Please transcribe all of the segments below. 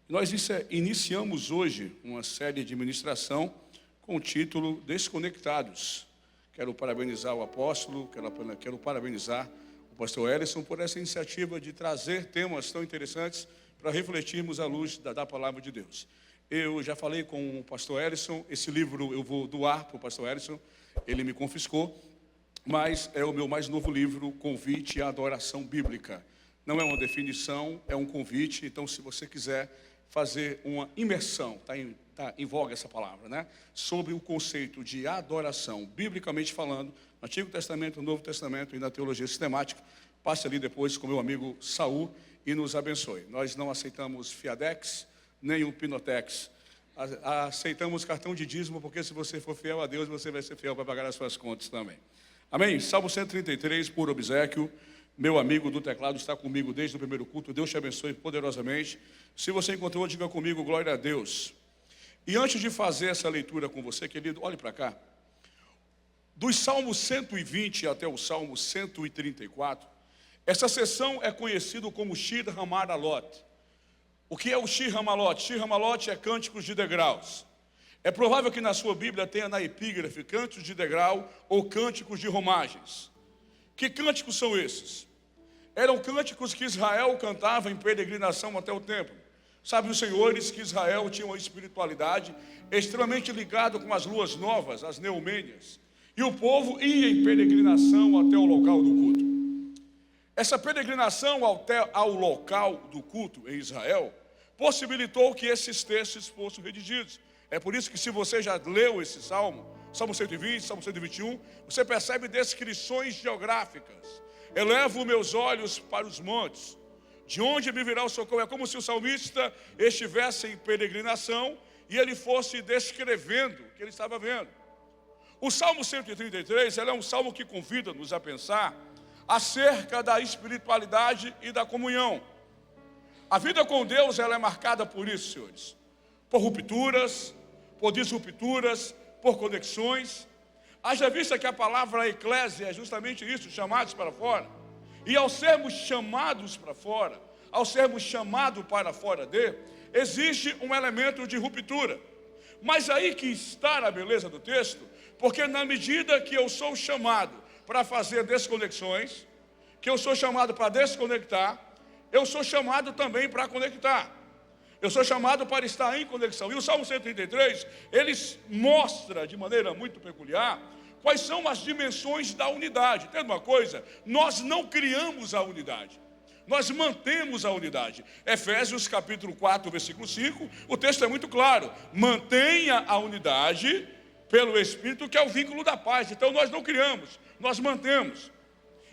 Nós iniciamos hoje uma série de ministração com o título Desconectados. Quero parabenizar o apóstolo, quero parabenizar o pastor Ellison por essa iniciativa de trazer temas tão interessantes para refletirmos à luz da palavra de Deus. Eu já falei com o pastor Ellison, esse livro eu vou doar para o pastor Ellison, ele me confiscou, mas é o meu mais novo livro, Convite à Adoração Bíblica. Não é uma definição, é um convite, então se você quiser fazer uma imersão, está em voga essa palavra, né? Sobre o conceito de adoração, biblicamente falando, no Antigo Testamento, no Novo Testamento e na teologia sistemática, passe ali depois com meu amigo Saul e nos abençoe. Nós não aceitamos Fiadex, nem o Pinotex. Aceitamos cartão de dízimo, porque se você for fiel a Deus, você vai ser fiel para pagar as suas contas também. Amém? Salmo 133, por obséquio. Meu amigo do teclado está comigo desde o primeiro culto. Deus te abençoe poderosamente. Se você encontrou, diga comigo, glória a Deus. E antes de fazer essa leitura com você, querido, olhe para cá. Dos Salmos 120 até o Salmo 134, essa sessão é conhecida como Shir Hamaralot. O que é o Shir Hamaralot? Shir Hamaralot é cânticos de degraus. É provável que na sua Bíblia tenha na epígrafe cânticos de degrau ou cânticos de romagens. Que cânticos são esses? Eram cânticos que Israel cantava em peregrinação até o templo. Sabe os senhores que Israel tinha uma espiritualidade extremamente ligada com as luas novas, as neumênias. E o povo ia em peregrinação até o local do culto. Essa peregrinação até ao local do culto em Israel possibilitou que esses textos fossem redigidos. É por isso que se você já leu esse salmo, Salmo 120, Salmo 121, você percebe descrições geográficas. Elevo meus olhos para os montes, de onde me virá o socorro? É como se o salmista estivesse em peregrinação e ele fosse descrevendo o que ele estava vendo. O Salmo 133, é um salmo que convida-nos a pensar acerca da espiritualidade e da comunhão. A vida com Deus ela é marcada por isso, senhores. Por rupturas, por disrupturas, por conexões. Haja vista que a palavra eclésia é justamente isso, chamados para fora. E ao sermos chamados para fora, ao sermos chamados para fora existe um elemento de ruptura. Mas aí que está a beleza do texto, porque na medida que eu sou chamado para fazer desconexões, que eu sou chamado para desconectar, eu sou chamado também para conectar. Eu sou chamado para estar em conexão. E o Salmo 133, ele mostra de maneira muito peculiar quais são as dimensões da unidade. Entenda uma coisa, nós não criamos a unidade, nós mantemos a unidade. Efésios capítulo 4, versículo 5, o texto é muito claro. Mantenha a unidade pelo Espírito, que é o vínculo da paz. Então nós não criamos, nós mantemos.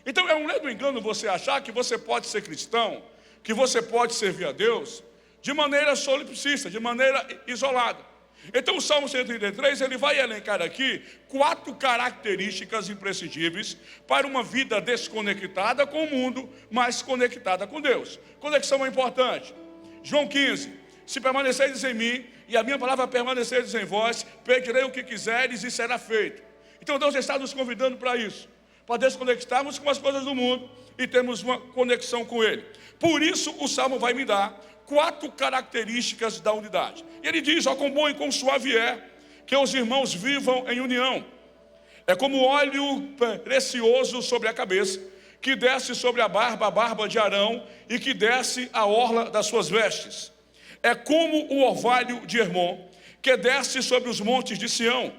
Então é um ledo engano você achar que você pode ser cristão, que você pode servir a Deus de maneira solipsista, de maneira isolada. Então o Salmo 133, ele vai elencar aqui 4 características imprescindíveis para uma vida desconectada com o mundo, mas conectada com Deus. Conexão é importante. João 15, se permaneceres em mim e a minha palavra permaneceres em vós, pedirei o que quiseres e será feito. Então Deus está nos convidando para isso, para desconectarmos com as coisas do mundo e termos uma conexão com Ele. Por isso o Salmo vai me dar 4 características da unidade. E ele diz, ó, quão bom e quão suave é que os irmãos vivam em união. É como óleo precioso sobre a cabeça, que desce sobre a barba de Arão, e que desce a orla das suas vestes. É como o orvalho de Hermon, que desce sobre os montes de Sião,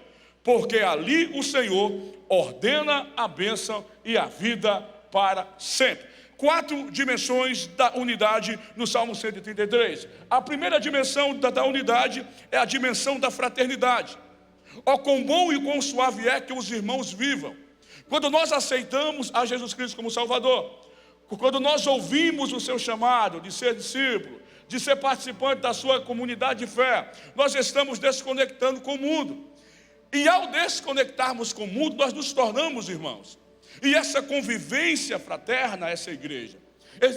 porque ali o Senhor ordena a bênção e a vida para sempre. 4 dimensões da unidade no Salmo 133. A primeira dimensão da unidade é a dimensão da fraternidade. Ó, quão bom e quão suave é que os irmãos vivam. Quando nós aceitamos a Jesus Cristo como Salvador, quando nós ouvimos o seu chamado de ser discípulo, de ser participante da sua comunidade de fé, nós estamos desconectando com o mundo. E ao desconectarmos com o mundo, nós nos tornamos irmãos. E essa convivência fraterna, essa igreja.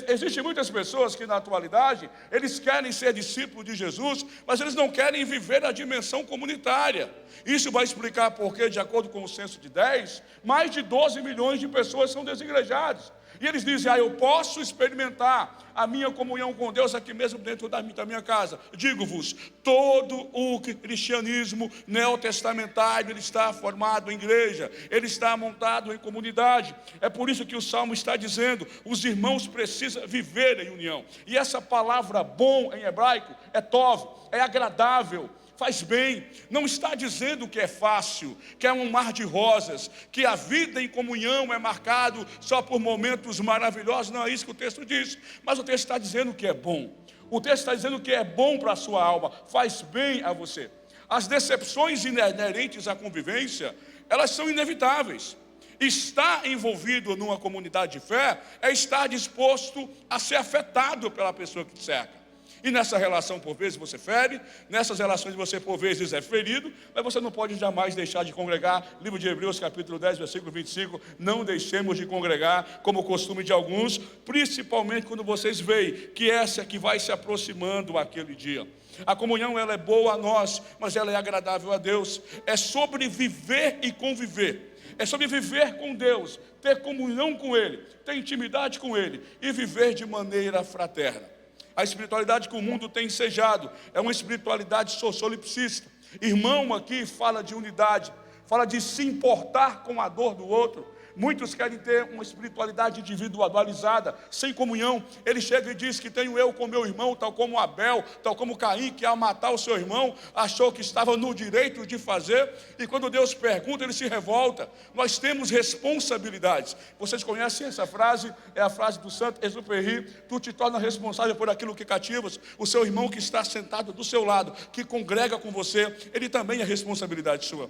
Existem muitas pessoas que na atualidade, eles querem ser discípulos de Jesus, mas eles não querem viver a dimensão comunitária. Isso vai explicar porque, de acordo com o censo de 10, mais de 12 milhões de pessoas são desigrejadas. E eles dizem: eu posso experimentar a minha comunhão com Deus aqui mesmo dentro da minha casa. Digo-vos, todo o cristianismo neotestamentário, ele está formado em igreja, ele está montado em comunidade. É por isso que o Salmo está dizendo: os irmãos precisam viver em união. E essa palavra bom em hebraico é tov, é agradável, faz bem. Não está dizendo que é fácil, que é um mar de rosas, que a vida em comunhão é marcado só por momentos maravilhosos. Não é isso que o texto diz. Mas o texto está dizendo que é bom. O texto está dizendo que é bom para a sua alma, faz bem a você. As decepções inerentes à convivência, elas são inevitáveis. Estar envolvido numa comunidade de fé é estar disposto a ser afetado pela pessoa que te cerca. E nessa relação, por vezes, você fere. Nessas relações, você, por vezes, é ferido. Mas você não pode jamais deixar de congregar. Livro de Hebreus, capítulo 10, versículo 25. Não deixemos de congregar, como o costume de alguns. Principalmente quando vocês veem que essa é que vai se aproximando aquele dia. A comunhão, ela é boa a nós, mas ela é agradável a Deus. É sobre viver e conviver. É sobre viver com Deus, ter comunhão com Ele, ter intimidade com Ele e viver de maneira fraterna. A espiritualidade que o mundo tem ensejado é uma espiritualidade solipsista. Irmão aqui fala de unidade, fala de se importar com a dor do outro. Muitos querem ter uma espiritualidade individualizada, sem comunhão. Ele chega e diz que tenho eu com meu irmão, tal como Abel, tal como Caim, que ao matar o seu irmão, achou que estava no direito de fazer. E quando Deus pergunta, ele se revolta. Nós temos responsabilidades. Vocês conhecem essa frase? É a frase do Santo Exupéry: tu te torna responsável por aquilo que cativas. O seu irmão que está sentado do seu lado, que congrega com você, ele também é responsabilidade sua.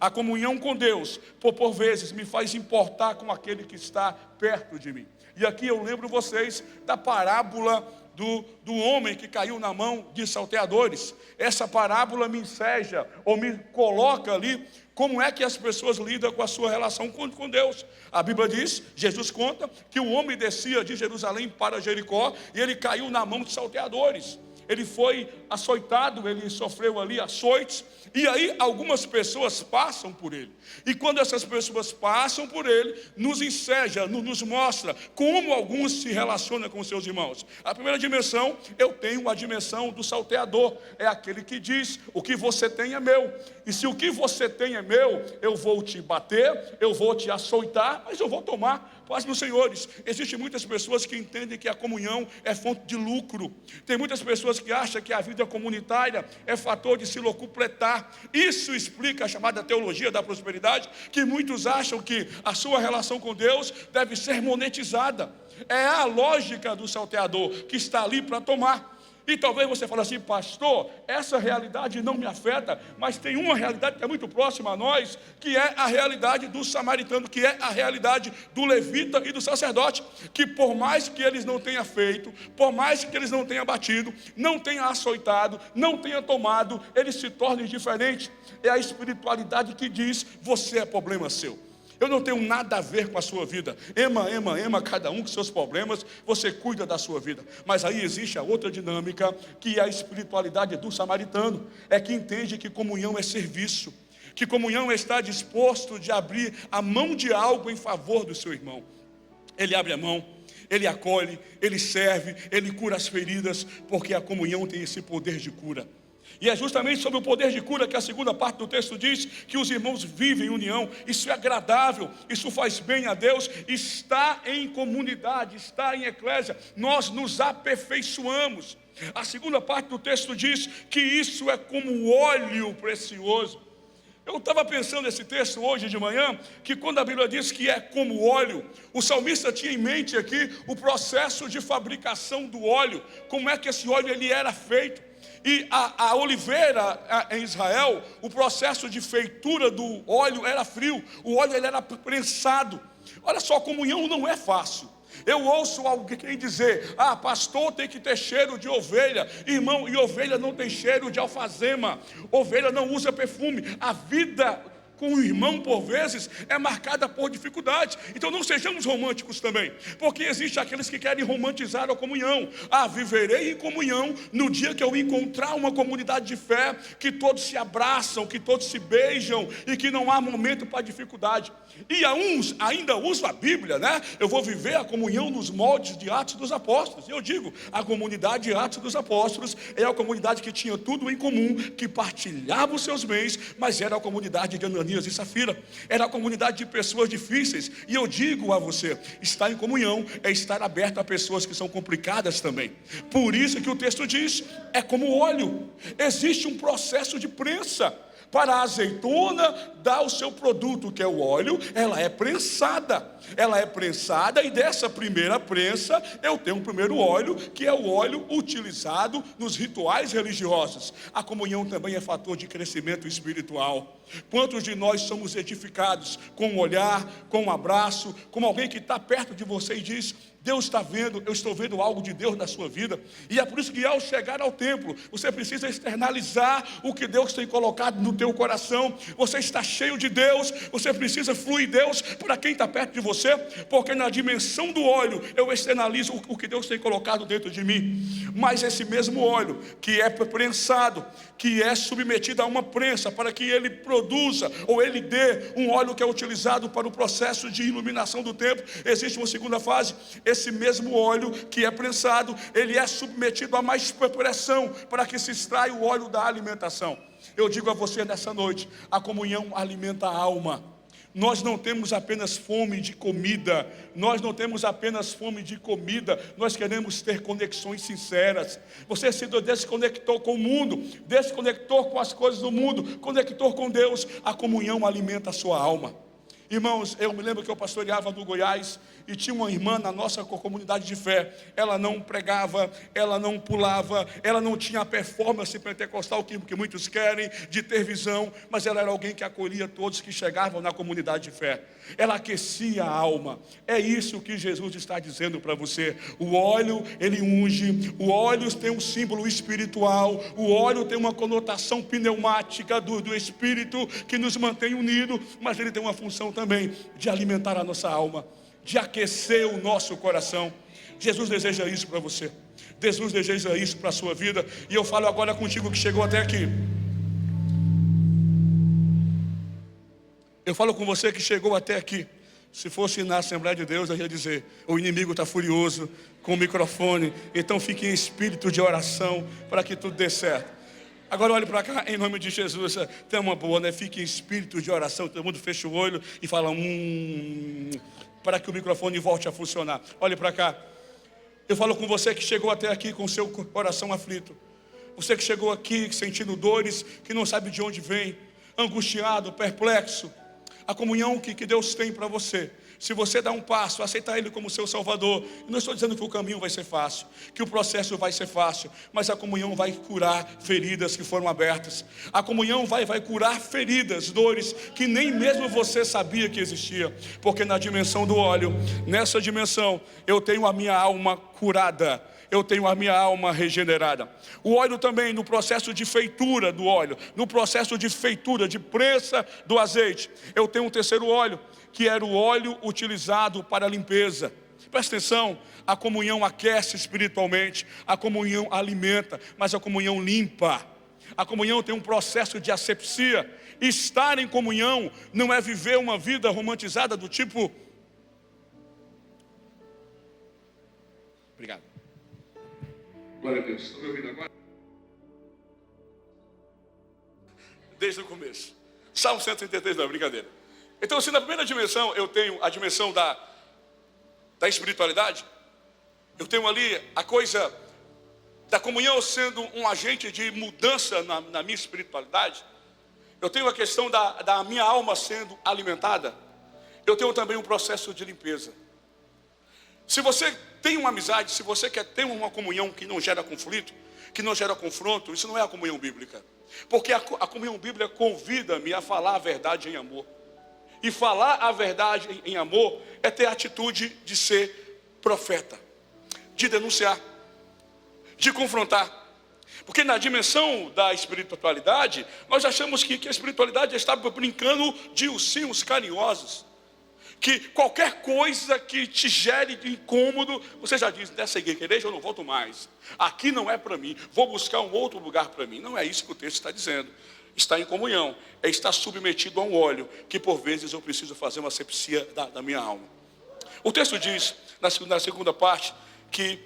A comunhão com Deus, por vezes, me faz importar com aquele que está perto de mim. E aqui eu lembro vocês da parábola do homem que caiu na mão de salteadores. Essa parábola me enseja, ou me coloca ali, como é que as pessoas lidam com a sua relação com Deus. A Bíblia diz, Jesus conta, que o homem descia de Jerusalém para Jericó, e ele caiu na mão de salteadores. Ele foi açoitado, ele sofreu ali açoites, e aí algumas pessoas passam por ele. E quando essas pessoas passam por ele, nos enseja, nos mostra como alguns se relacionam com seus irmãos. A primeira dimensão, eu tenho a dimensão do salteador. É aquele que diz: o que você tem é meu. E se o que você tem é meu, eu vou te bater, eu vou te açoitar, mas eu vou tomar. Paz, meus senhores, existem muitas pessoas que entendem que a comunhão é fonte de lucro. Tem muitas pessoas que acham que a vida comunitária é fator de se locupletar. Isso explica a chamada teologia da prosperidade, que muitos acham que a sua relação com Deus deve ser monetizada. É a lógica do salteador, que está ali para tomar. E talvez você fale assim: pastor, essa realidade não me afeta, mas tem uma realidade que é muito próxima a nós, que é a realidade do samaritano, que é a realidade do levita e do sacerdote, que por mais que eles não tenham feito, por mais que eles não tenham batido, não tenham açoitado, não tenham tomado, eles se tornam indiferentes. É a espiritualidade que diz: você é problema seu. Eu não tenho nada a ver com a sua vida. Ema, cada um com seus problemas, você cuida da sua vida. Mas aí existe a outra dinâmica, que é a espiritualidade do samaritano. É que entende que comunhão é serviço, que comunhão é estar disposto de abrir a mão de algo em favor do seu irmão. Ele abre a mão, ele acolhe, ele serve, ele cura as feridas, porque a comunhão tem esse poder de cura. E é justamente sobre o poder de cura que a segunda parte do texto diz que os irmãos vivem em união. Isso é agradável, isso faz bem a Deus. Está em comunidade, está em eclésia, nós nos aperfeiçoamos. A segunda parte do texto diz que isso é como óleo precioso. Eu estava pensando nesse texto hoje de manhã, que quando a Bíblia diz que é como óleo, o salmista tinha em mente aqui o processo de fabricação do óleo, como é que esse óleo ele era feito. E a oliveira em Israel, o processo de feitura do óleo era frio, o óleo ele era prensado. Olha só, a comunhão não é fácil. Eu ouço alguém dizer: pastor tem que ter cheiro de ovelha. Irmão, e ovelha não tem cheiro de alfazema, ovelha não usa perfume. A vida com o irmão, por vezes, é marcada por dificuldades. Então não sejamos românticos também, porque existe aqueles que querem romantizar a comunhão. Viverei em comunhão no dia que eu encontrar uma comunidade de fé, que todos se abraçam, que todos se beijam, e que não há momento para dificuldade. E a uns ainda usam a Bíblia, né? Eu vou viver a comunhão nos moldes de Atos dos Apóstolos. E eu digo, a comunidade de Atos dos Apóstolos é a comunidade que tinha tudo em comum, que partilhava os seus bens, mas era a comunidade de Ananias e Safira, era a comunidade de pessoas difíceis. E eu digo a você, estar em comunhão é estar aberto a pessoas que são complicadas também. Por isso que o texto diz, é como óleo, existe um processo de prensa. Para a azeitona dar o seu produto, que é o óleo, ela é prensada. Ela é prensada, e dessa primeira prensa eu tenho o primeiro óleo, que é o óleo utilizado nos rituais religiosos. A comunhão também é fator de crescimento espiritual. Quantos de nós somos edificados com um olhar, com um abraço, com alguém que está perto de você e diz: Deus está vendo, eu estou vendo algo de Deus na sua vida. E é por isso que ao chegar ao templo, você precisa externalizar o que Deus tem colocado no teu coração. Você está cheio de Deus, você precisa fluir Deus para quem está perto de você, porque na dimensão do óleo eu externalizo o que Deus tem colocado dentro de mim. Mas esse mesmo óleo que é prensado, que é submetido a uma prensa para que ele produza, ou ele dê um óleo que é utilizado para o processo de iluminação do templo, existe uma segunda fase. Esse mesmo óleo que é prensado, ele é submetido a mais pressão para que se extraia o óleo da alimentação. Eu digo a você nessa noite, a comunhão alimenta a alma. Nós não temos apenas fome de comida, nós queremos ter conexões sinceras. Você se desconectou com o mundo, desconectou com as coisas do mundo, conectou com Deus. A comunhão alimenta a sua alma. Irmãos, eu me lembro que eu pastoreava no Goiás e tinha uma irmã na nossa comunidade de fé. Ela não pregava, ela não pulava, ela não tinha a performance pentecostal que muitos querem, de ter visão, mas ela era alguém que acolhia todos que chegavam na comunidade de fé. Ela aquecia a alma. É isso que Jesus está dizendo para você. O óleo, ele unge. O óleo tem um símbolo espiritual. O óleo tem uma conotação pneumática do Espírito que nos mantém unidos, mas ele tem uma função também de alimentar a nossa alma, de aquecer o nosso coração. Jesus deseja isso para você. Jesus deseja isso para a sua vida. E eu falo agora contigo que chegou até aqui. Eu falo com você que chegou até aqui. Se fosse na Assembleia de Deus, eu ia dizer: o inimigo está furioso com o microfone, então fique em espírito de oração para que tudo dê certo. Agora olhe para cá, em nome de Jesus. Tem uma boa, né? Fique em espírito de oração. Todo mundo fecha o olho e fala para que o microfone volte a funcionar. Olhe para cá. Eu falo com você que chegou até aqui com o seu coração aflito. Você que chegou aqui sentindo dores, que não sabe de onde vem, angustiado, perplexo. A comunhão que Deus tem para você, se você dá um passo, aceitar Ele como seu Salvador, eu não estou dizendo que o caminho vai ser fácil, que o processo vai ser fácil, mas a comunhão vai curar feridas que foram abertas. A comunhão vai curar feridas, dores que nem mesmo você sabia que existia, porque na dimensão do óleo, nessa dimensão, eu tenho a minha alma curada. Eu tenho a minha alma regenerada. O óleo também, no processo de feitura do óleo, no processo de feitura, de prensa do azeite, eu tenho um terceiro óleo, que era o óleo utilizado para a limpeza. Presta atenção, a comunhão aquece espiritualmente, a comunhão alimenta, mas a comunhão limpa. A comunhão tem um processo de asepsia. Estar em comunhão não é viver uma vida romantizada do tipo... Obrigado. Glória a Deus. Estão me ouvindo agora? Desde o começo. Salmo 133, não, brincadeira. Então, se na primeira dimensão eu tenho a dimensão da espiritualidade, eu tenho ali a coisa da comunhão sendo um agente de mudança na minha espiritualidade. Eu tenho a questão da minha alma sendo alimentada. Eu tenho também um processo de limpeza. Se você tem uma amizade, se você quer ter uma comunhão que não gera conflito, que não gera confronto, isso não é a comunhão bíblica. Porque a comunhão bíblica convida-me a falar a verdade em amor. E falar a verdade em amor é ter a atitude de ser profeta, de denunciar, de confrontar. Porque na dimensão da espiritualidade, nós achamos que a espiritualidade está brincando de ursinhos carinhosos. Que qualquer coisa que te gere de incômodo, você já diz, dessa igreja eu não volto mais. Aqui não é para mim, vou buscar um outro lugar para mim. Não é isso que o texto está dizendo. Está em comunhão, é estar submetido a um óleo, que por vezes eu preciso fazer uma asepsia da minha alma. O texto diz, na segunda parte, que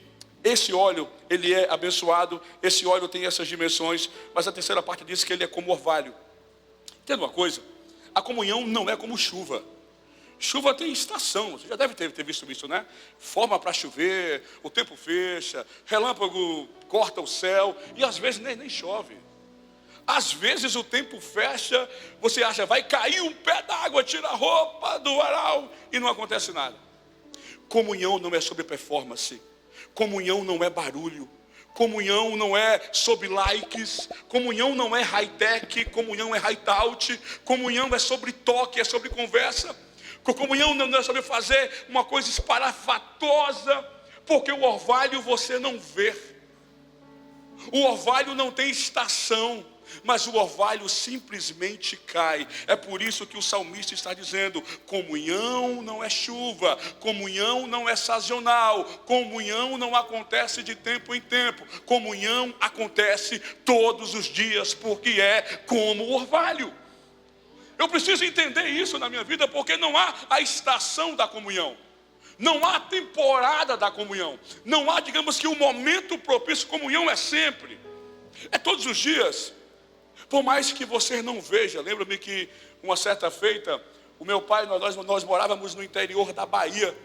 esse óleo, ele é abençoado, esse óleo tem essas dimensões, mas a terceira parte diz que ele é como orvalho. Entenda uma coisa, a comunhão não é como chuva. Chuva tem estação, você já deve ter visto isso, né? Forma para chover, o tempo fecha, relâmpago corta o céu, e às vezes nem chove. Às vezes o tempo fecha, você acha, vai cair um pé d'água, tira a roupa do varal, e não acontece nada. Comunhão não é sobre performance, comunhão não é barulho, comunhão não é sobre likes, comunhão não é high-tech, comunhão é high-tout, comunhão é sobre toque, é sobre conversa. Comunhão não é sobre fazer uma coisa esparafatosa, porque o orvalho você não vê. O orvalho não tem estação, mas o orvalho simplesmente cai. É por isso que o salmista está dizendo, comunhão não é chuva, comunhão não é sazonal, comunhão não acontece de tempo em tempo, comunhão acontece todos os dias, porque é como o orvalho. Eu preciso entender isso na minha vida, porque não há a estação da comunhão. Não há temporada da comunhão. Não há, digamos que o momento propício. Comunhão é sempre. É todos os dias. Por mais que você não veja. Lembra-me que uma certa feita, o meu pai, nós morávamos no interior da Bahia.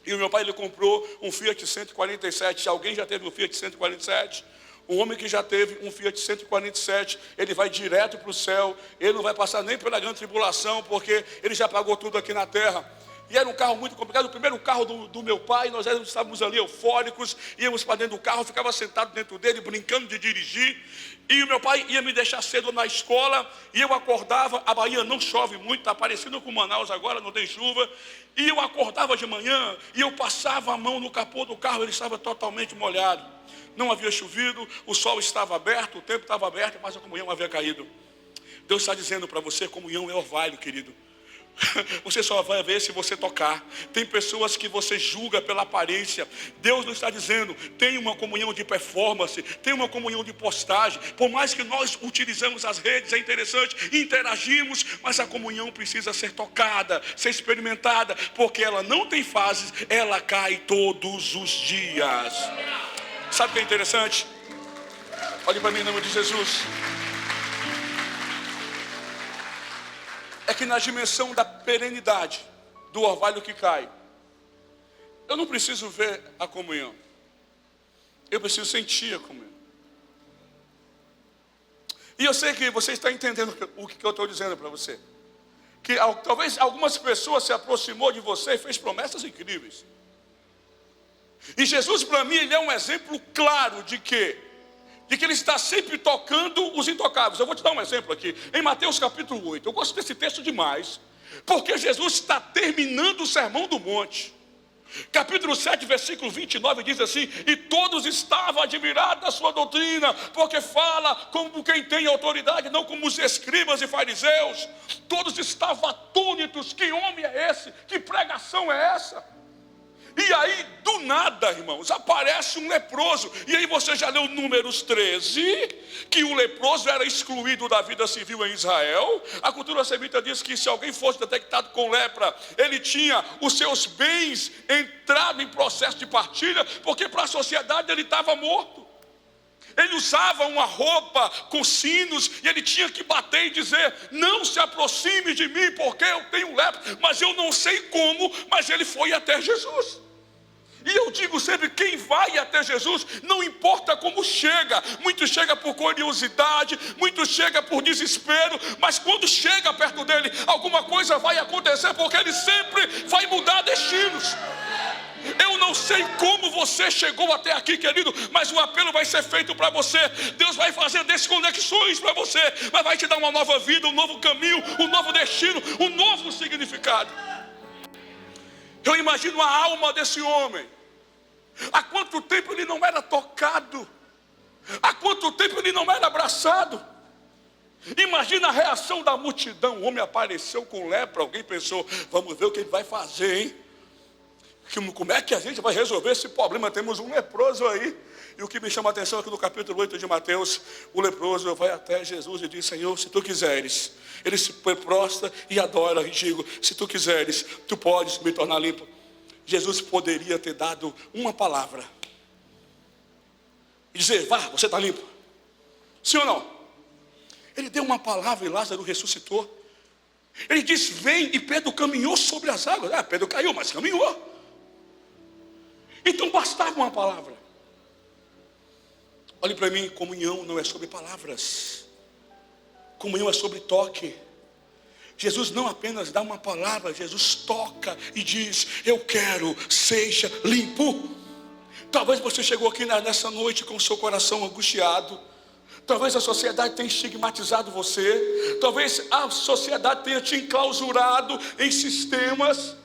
E o meu pai, ele comprou um Fiat 147. Alguém já teve um Fiat 147? Um homem que já teve um Fiat 147, ele vai direto para o céu, ele não vai passar nem pela grande tribulação, porque ele já pagou tudo aqui na terra. E era um carro muito complicado, o primeiro carro do meu pai, nós estávamos ali eufóricos, íamos para dentro do carro, ficava sentado dentro dele, brincando de dirigir. E o meu pai ia me deixar cedo na escola, e eu acordava, a Bahia não chove muito, está parecido com Manaus agora, não tem chuva. E eu acordava de manhã, e eu passava a mão no capô do carro, ele estava totalmente molhado. Não havia chovido, o sol estava aberto, o tempo estava aberto, mas a comunhão havia caído. Deus está dizendo para você, comunhão é orvalho, querido. Você só vai ver se você tocar. Tem pessoas que você julga pela aparência. Deus não está dizendo, tem uma comunhão de performance, tem uma comunhão de postagem. Por mais que nós utilizamos as redes, é interessante, interagimos, mas a comunhão precisa ser tocada, ser experimentada, porque ela não tem fases, ela cai todos os dias. Sabe o que é interessante? Olhe para mim em nome de Jesus. É que na dimensão da perenidade, do orvalho que cai, eu não preciso ver a comunhão, eu preciso sentir a comunhão. E eu sei que você está entendendo o que eu estou dizendo para você. Que talvez algumas pessoas se aproximou de você e fez promessas incríveis. E Jesus, para mim, ele é um exemplo claro de que ele está sempre tocando os intocáveis. Eu vou te dar um exemplo aqui, em Mateus capítulo 8. Eu gosto desse texto demais, porque Jesus está terminando o sermão do monte. Capítulo 7, versículo 29 diz assim: e todos estavam admirados da sua doutrina, porque fala como quem tem autoridade, não como os escribas e fariseus. Todos estavam atônitos, que homem é esse? Que pregação é essa? E aí, do nada, irmãos, aparece um leproso. E aí você já leu Números 13, que o leproso era excluído da vida civil em Israel. A cultura semita diz que se alguém fosse detectado com lepra, ele tinha os seus bens entrado em processo de partilha, porque para a sociedade ele estava morto. Ele usava uma roupa com sinos e ele tinha que bater e dizer: não se aproxime de mim porque eu tenho lepra. Mas eu não sei como, mas ele foi até Jesus. E eu digo sempre, quem vai até Jesus, não importa como chega. Muito chega por curiosidade, muito chega por desespero, mas quando chega perto dele, alguma coisa vai acontecer, porque ele sempre vai mudar destinos. Eu não sei como você chegou até aqui, querido, mas o apelo vai ser feito para você. Deus vai fazer desconexões para você, mas vai te dar uma nova vida, um novo caminho, um novo destino, um novo significado. Eu imagino a alma desse homem. Há quanto tempo ele não era tocado? Há quanto tempo ele não era abraçado? Imagina a reação da multidão. O homem apareceu com lepra. Alguém pensou, vamos ver o que ele vai fazer, hein? Como é que a gente vai resolver esse problema? Temos um leproso aí. E o que me chama a atenção é que no capítulo 8 de Mateus, o leproso vai até Jesus e diz: Senhor, se tu quiseres. Ele se prostra e adora e digo: se tu quiseres, tu podes me tornar limpo. Jesus poderia ter dado uma palavra e dizer: vá, você está limpo. Sim ou não? Ele deu uma palavra e Lázaro ressuscitou. Ele disse: vem, e Pedro caminhou sobre as águas. Pedro caiu, mas caminhou. Então bastava uma palavra. Olhe para mim, comunhão não é sobre palavras. Comunhão é sobre toque. Jesus não apenas dá uma palavra, Jesus toca e diz: eu quero, seja limpo. Talvez você chegou aqui nessa noite com o seu coração angustiado. Talvez a sociedade tenha estigmatizado você. Talvez a sociedade tenha te enclausurado em sistemas,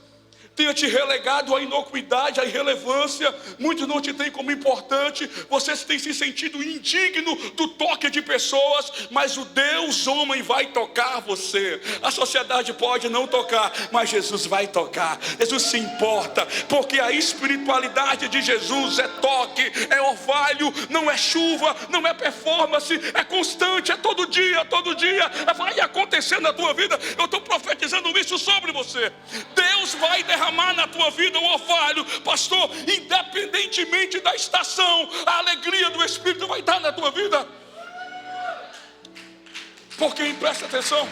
tenha te relegado à inocuidade, à irrelevância. Muitos não te têm como importante. Você tem se sentido indigno do toque de pessoas. Mas o Deus homem vai tocar você. A sociedade pode não tocar, mas Jesus vai tocar. Jesus se importa, porque a espiritualidade de Jesus é toque, é orvalho, não é chuva, não é performance, é constante, é todo dia, vai acontecer na tua vida. Eu estou profetizando isso sobre você. Deus vai derramar na tua vida o orvalho, pastor. Independentemente da estação, a alegria do Espírito vai estar na tua vida. Porque, presta atenção,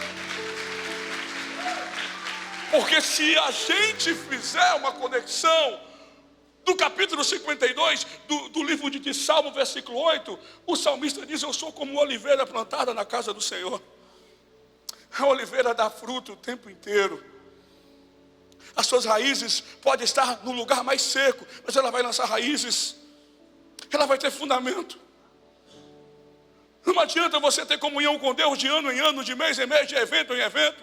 porque se a gente fizer uma conexão do capítulo 52 do livro de Salmo, versículo 8, o salmista diz: eu sou como oliveira plantada na casa do Senhor. A oliveira dá fruto o tempo inteiro. As suas raízes podem estar no lugar mais seco, mas ela vai lançar raízes, ela vai ter fundamento. Não adianta você ter comunhão com Deus de ano em ano, de mês em mês, de evento em evento.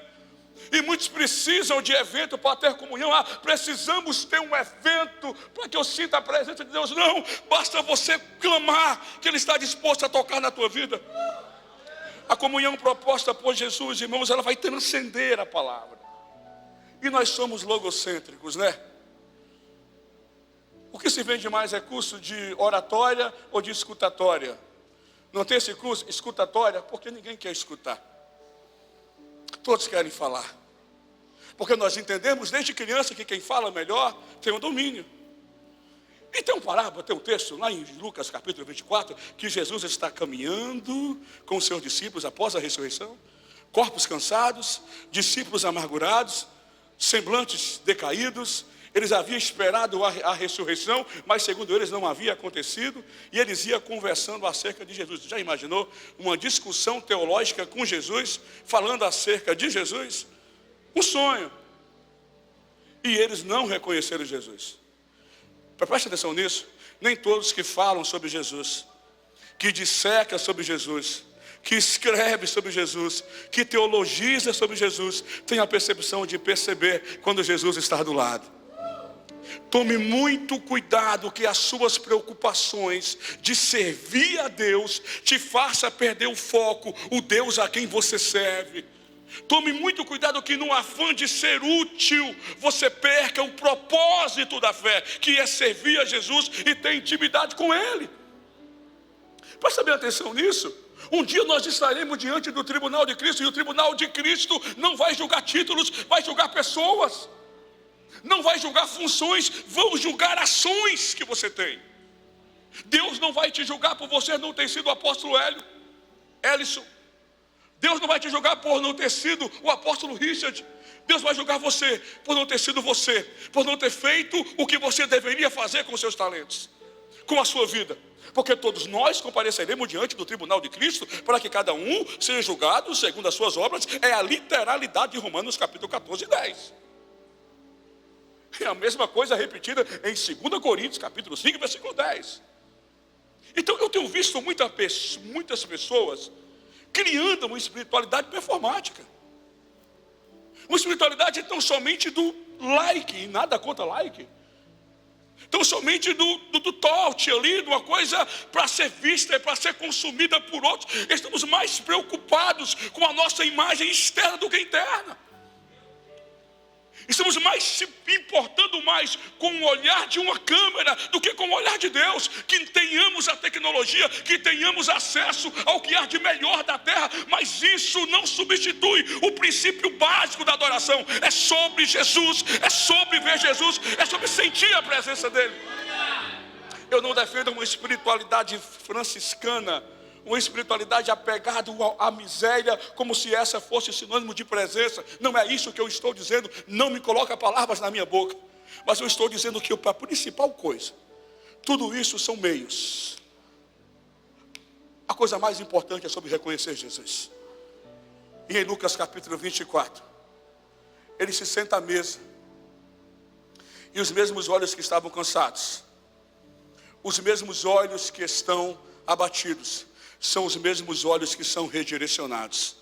E muitos precisam de evento para ter comunhão. Precisamos ter um evento para que eu sinta a presença de Deus. Não, basta você clamar que Ele está disposto a tocar na tua vida. A comunhão proposta por Jesus, irmãos, ela vai transcender a palavra. E nós somos logocêntricos, né? O que se vende mais é curso de oratória ou de escutatória? Não tem esse curso, escutatória, porque ninguém quer escutar. Todos querem falar. Porque nós entendemos desde criança que quem fala melhor tem o domínio. E tem um parábola, tem um texto lá em Lucas capítulo 24, que Jesus está caminhando com os seus discípulos após a ressurreição. Corpos cansados, discípulos amargurados, semblantes decaídos. Eles haviam esperado a ressurreição, mas segundo eles não havia acontecido. E eles iam conversando acerca de Jesus. Já imaginou uma discussão teológica com Jesus, falando acerca de Jesus? Um sonho. E eles não reconheceram Jesus. Preste atenção nisso. Nem todos que falam sobre Jesus, que dissecam sobre Jesus, que escreve sobre Jesus, que teologiza sobre Jesus, tem a percepção de perceber quando Jesus está do lado. Tome muito cuidado que as suas preocupações de servir a Deus te faça perder o foco, o Deus a quem você serve. Tome muito cuidado que no afã de ser útil, você perca o propósito da fé, que é servir a Jesus e ter intimidade com Ele. Presta bem atenção nisso. Um dia nós estaremos diante do tribunal de Cristo, e o tribunal de Cristo não vai julgar títulos, vai julgar pessoas. Não vai julgar funções, vão julgar ações que você tem. Deus não vai te julgar por você não ter sido o apóstolo Ellison. Deus não vai te julgar por não ter sido o apóstolo Richard. Deus vai julgar você por não ter sido você, por não ter feito o que você deveria fazer com os seus talentos, com a sua vida. Porque todos nós compareceremos diante do tribunal de Cristo, para que cada um seja julgado segundo as suas obras. É a literalidade de Romanos capítulo 14 e 10. É a mesma coisa repetida em 2 Coríntios capítulo 5, versículo 10. Então eu tenho visto muitas pessoas criando uma espiritualidade performática. Uma espiritualidade tão somente do like, e nada contra like. Então somente do toque ali, de uma coisa para ser vista e para ser consumida por outros, estamos mais preocupados com a nossa imagem externa do que interna. Estamos mais se importando mais com o olhar de uma câmera do que com o olhar de Deus. Que tenhamos a tecnologia, que tenhamos acesso ao que há de melhor da terra, mas isso não substitui o princípio básico da adoração. É sobre Jesus, é sobre ver Jesus, é sobre sentir a presença dele. Eu não defendo uma espiritualidade franciscana, uma espiritualidade apegada à miséria, como se essa fosse sinônimo de presença. Não é isso que eu estou dizendo. Não me coloca palavras na minha boca. Mas eu estou dizendo que a principal coisa, tudo isso são meios. A coisa mais importante é sobre reconhecer Jesus. E em Lucas capítulo 24, ele se senta à mesa. E os mesmos olhos que estavam cansados, os mesmos olhos que estão abatidos, são os mesmos olhos que são redirecionados.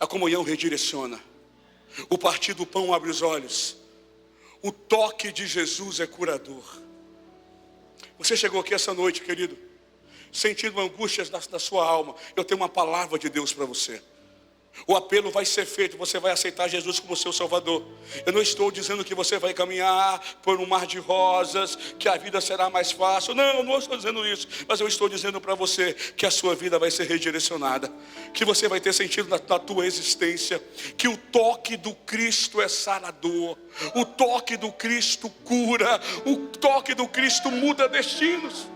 A comunhão redireciona. O partir do pão abre os olhos. O toque de Jesus é curador. Você chegou aqui essa noite, querido, sentindo angústias na sua alma. Eu tenho uma palavra de Deus para você. O apelo vai ser feito, você vai aceitar Jesus como seu Salvador. Eu não estou dizendo que você vai caminhar por um mar de rosas, que a vida será mais fácil. Não estou dizendo isso. Mas eu estou dizendo para você que a sua vida vai ser redirecionada, que você vai ter sentido na tua existência, que o toque do Cristo é sarador, o toque do Cristo cura, o toque do Cristo muda destinos.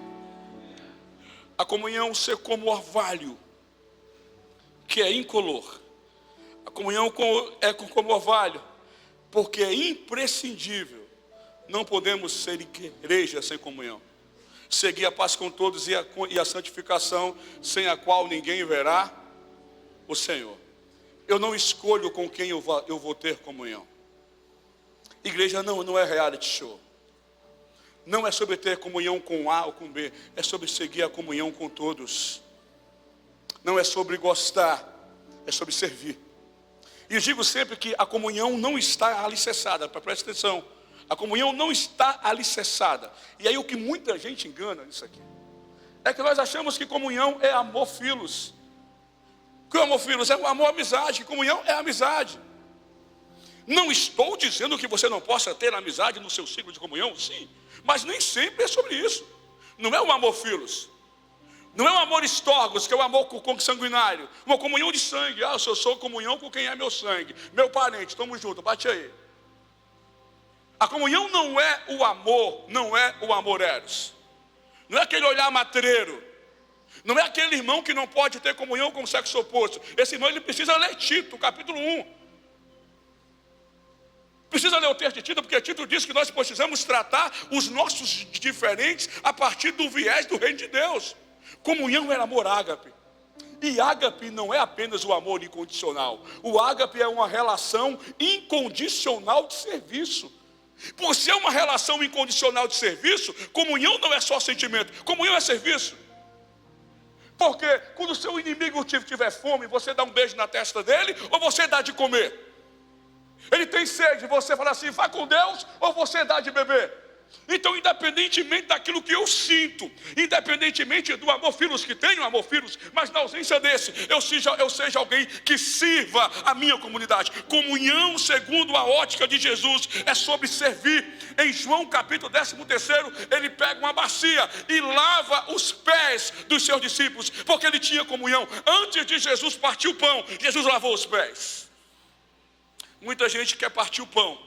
A comunhão ser como orvalho, que é incolor. A comunhão é como orvalho, porque é imprescindível. Não podemos ser igreja sem comunhão. Seguir a paz com todos e a santificação, sem a qual ninguém verá o Senhor. Eu não escolho com quem eu vou ter comunhão. Igreja não é reality show. Não é sobre ter comunhão com A ou com B. É sobre seguir a comunhão com todos. Não é sobre gostar, é sobre servir. E eu digo sempre que a comunhão não está alicerçada, preste atenção. A comunhão não está alicerçada. E aí o que muita gente engana nisso aqui, é que nós achamos que comunhão é amor filos. Que o amor filos é o amor amizade, que comunhão é amizade. Não estou dizendo que você não possa ter amizade no seu ciclo de comunhão, sim. Mas nem sempre é sobre isso. Não é o amor filos. Não é um amor estorgos, que é o amor consanguinário. Uma comunhão de sangue. Eu sou comunhão com quem é meu sangue. Meu parente, estamos juntos, bate aí. A comunhão não é o amor eros. Não é aquele olhar matreiro. Não é aquele irmão que não pode ter comunhão com o sexo oposto. Esse irmão, ele precisa ler Tito, capítulo 1. Precisa ler o texto de Tito, porque Tito diz que nós precisamos tratar os nossos diferentes a partir do viés do reino de Deus. Comunhão é amor ágape. E ágape não é apenas o amor incondicional. O ágape é uma relação incondicional de serviço. Por ser uma relação incondicional de serviço, comunhão não é só sentimento, comunhão é serviço. Porque quando o seu inimigo tiver fome, você dá um beijo na testa dele ou você dá de comer? Ele tem sede, você fala assim, vá com Deus, ou você dá de beber? Então, independentemente daquilo que eu sinto, independentemente do amor filos que tenho, amor filos, mas na ausência desse, eu seja alguém que sirva a minha comunidade. Comunhão segundo a ótica de Jesus é sobre servir. Em João capítulo 13, ele pega uma bacia e lava os pés dos seus discípulos, porque ele tinha comunhão. Antes de Jesus partir o pão, Jesus lavou os pés. Muita gente quer partir o pão,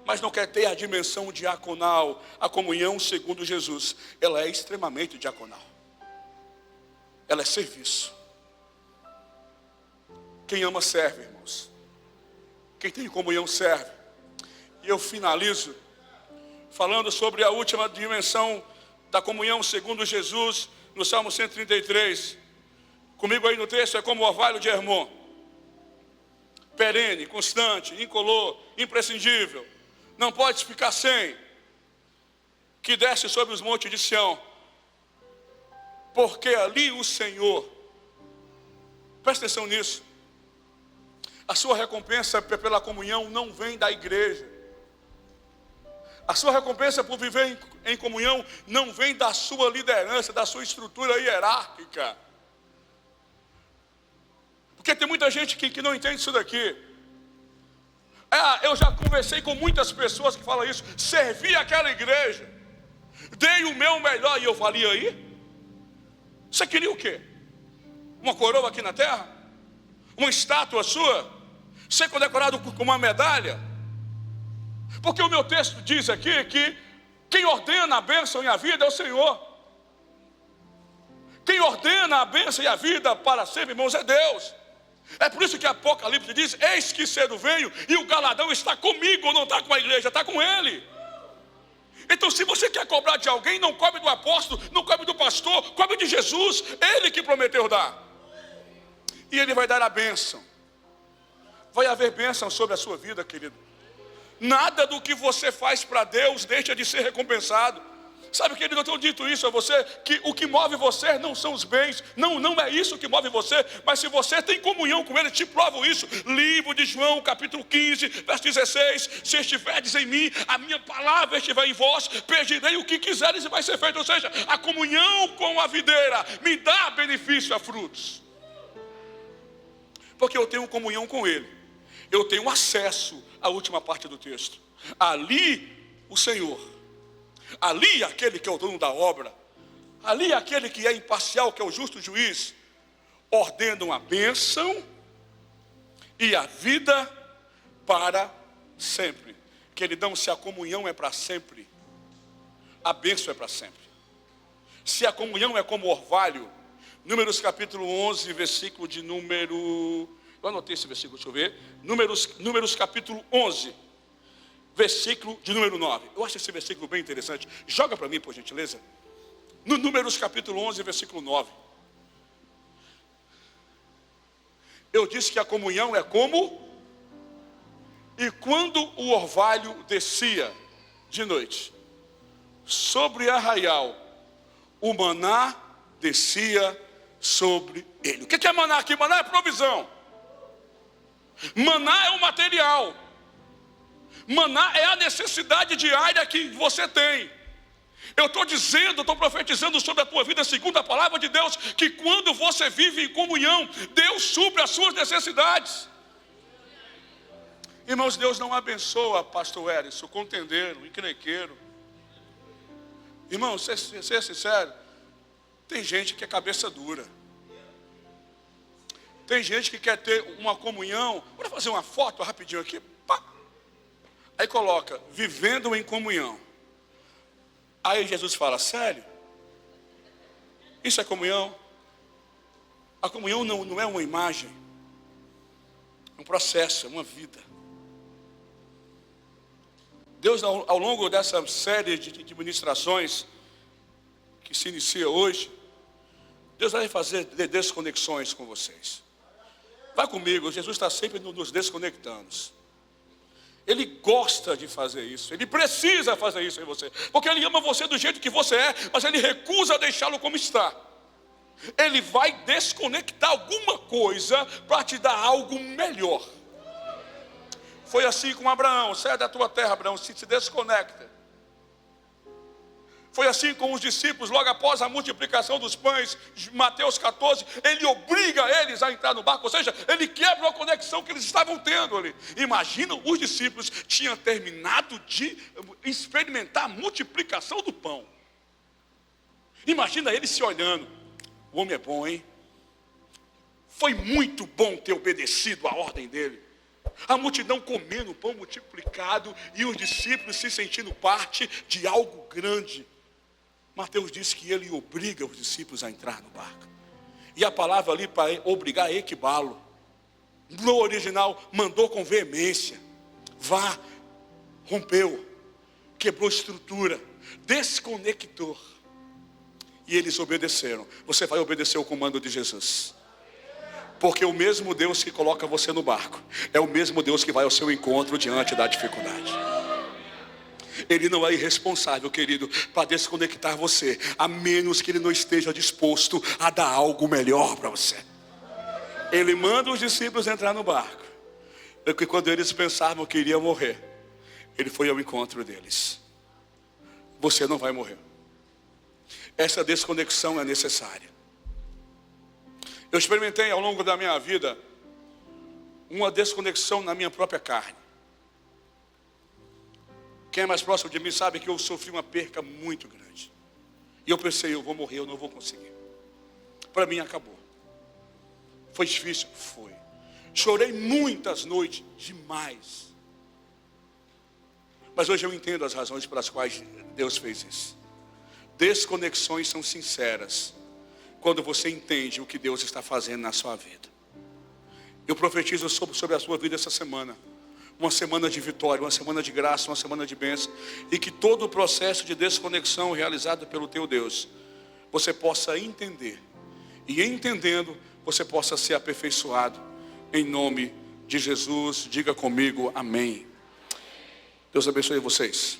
mas não quer ter a dimensão diaconal. A comunhão segundo Jesus, ela é extremamente diaconal. Ela é serviço. Quem ama serve, irmãos. Quem tem comunhão serve. E eu finalizo falando sobre a última dimensão da comunhão segundo Jesus, no Salmo 133. Comigo aí no texto, é como o orvalho de Hermon. Perene, constante, incolor, imprescindível. Não pode ficar sem. Que desce sobre os montes de Sião. Porque ali o Senhor, presta atenção nisso, a sua recompensa pela comunhão não vem da igreja. A sua recompensa por viver em comunhão não vem da sua liderança, da sua estrutura hierárquica. Porque tem muita gente que não entende isso daqui. Eu já conversei com muitas pessoas que falam isso. Servi aquela igreja, dei o meu melhor, e eu falei, aí? Você queria o quê? Uma coroa aqui na terra? Uma estátua sua? Ser condecorado com uma medalha? Porque o meu texto diz aqui que quem ordena a bênção e a vida é o Senhor. Quem ordena a bênção e a vida para sempre, irmãos, é Deus. É por isso que Apocalipse diz, eis que cedo venho e o galardão está comigo, não está com a igreja, está com ele. Então, se você quer cobrar de alguém, não cobre do apóstolo, não cobre do pastor, cobre de Jesus, ele que prometeu dar. E ele vai dar a bênção. Vai haver bênção sobre a sua vida, querido. Nada do que você faz para Deus deixa de ser recompensado. Sabe, querido, eu tenho dito isso a você, que o que move você não são os bens, não é isso que move você, mas se você tem comunhão com Ele, te provo isso. Livro de João, capítulo 15, verso 16, se estiverdes em mim, a minha palavra estiver em vós, pedirei o que quiseres e vai ser feito. Ou seja, a comunhão com a videira me dá benefício a frutos. Porque eu tenho comunhão com Ele, eu tenho acesso à última parte do texto. Ali o Senhor, ali aquele que é o dono da obra, ali aquele que é imparcial, que é o justo juiz, ordenam a bênção e a vida para sempre. Queridão, se a comunhão é para sempre, a bênção é para sempre. Se a comunhão é como orvalho, Números capítulo 11, versículo de número... Eu anotei esse versículo, deixa eu ver. Números capítulo 11, versículo de número 9. Eu acho esse versículo bem interessante. Joga para mim, por gentileza. No Números capítulo 11, versículo 9. Eu disse que a comunhão é como... E quando o orvalho descia de noite sobre arraial, o maná descia sobre ele. O que é maná aqui? Maná é provisão. Maná é um material. Maná é a necessidade diária que você tem. Eu estou profetizando sobre a tua vida, segundo a palavra de Deus, que quando você vive em comunhão, Deus supre as suas necessidades. Irmãos, Deus não abençoa pastor Erisson, contendeiro, encrenqueiro. Irmãos, ser sincero, tem gente que é cabeça dura. Tem gente que quer ter uma comunhão. Bora fazer uma foto rapidinho aqui. Pá. Aí coloca, vivendo em comunhão. Aí Jesus fala, sério? Isso é comunhão? A comunhão não é uma imagem. É um processo, é uma vida. Deus, ao longo dessa série de ministrações que se inicia hoje, Deus vai fazer desconexões com vocês. Vai comigo, Jesus está sempre nos desconectando. Ele gosta de fazer isso, Ele precisa fazer isso em você, porque Ele ama você do jeito que você é, mas Ele recusa deixá-lo como está. Ele vai desconectar alguma coisa para te dar algo melhor. Foi assim com Abraão. Sai da tua terra, Abraão, se desconecta. Foi assim com os discípulos, logo após a multiplicação dos pães, Mateus 14, ele obriga eles a entrar no barco, ou seja, ele quebra a conexão que eles estavam tendo ali. Imagina, os discípulos tinham terminado de experimentar a multiplicação do pão. Imagina eles se olhando, o homem é bom, hein? Foi muito bom ter obedecido a ordem dele. A multidão comendo o pão multiplicado e os discípulos se sentindo parte de algo grande. Mateus diz que ele obriga os discípulos a entrar no barco. E a palavra ali para obrigar é equibalo. No original, mandou com veemência. Vá, rompeu, quebrou estrutura, desconectou. E eles obedeceram. Você vai obedecer o comando de Jesus. Porque o mesmo Deus que coloca você no barco é o mesmo Deus que vai ao seu encontro diante da dificuldade. Ele não é irresponsável, querido, para desconectar você, a menos que Ele não esteja disposto a dar algo melhor para você. Ele manda os discípulos entrar no barco, porque quando eles pensavam que iriam morrer, Ele foi ao encontro deles. você não vai morrer. Essa desconexão é necessária. Eu experimentei ao longo da minha vida uma desconexão na minha própria carne. Quem é mais próximo de mim sabe que eu sofri uma perca muito grande. E eu pensei, eu vou morrer, eu não vou conseguir. Para mim acabou. Foi difícil? Foi. Chorei muitas noites, demais. Mas hoje eu entendo as razões pelas quais Deus fez isso. Desconexões são sinceras quando você entende o que Deus está fazendo na sua vida. Eu profetizo sobre a sua vida essa semana. Uma semana de vitória, uma semana de graça, uma semana de bênção. E que todo o processo de desconexão realizado pelo teu Deus, você possa entender. E entendendo, você possa ser aperfeiçoado. Em nome de Jesus, diga comigo, amém. Deus abençoe vocês.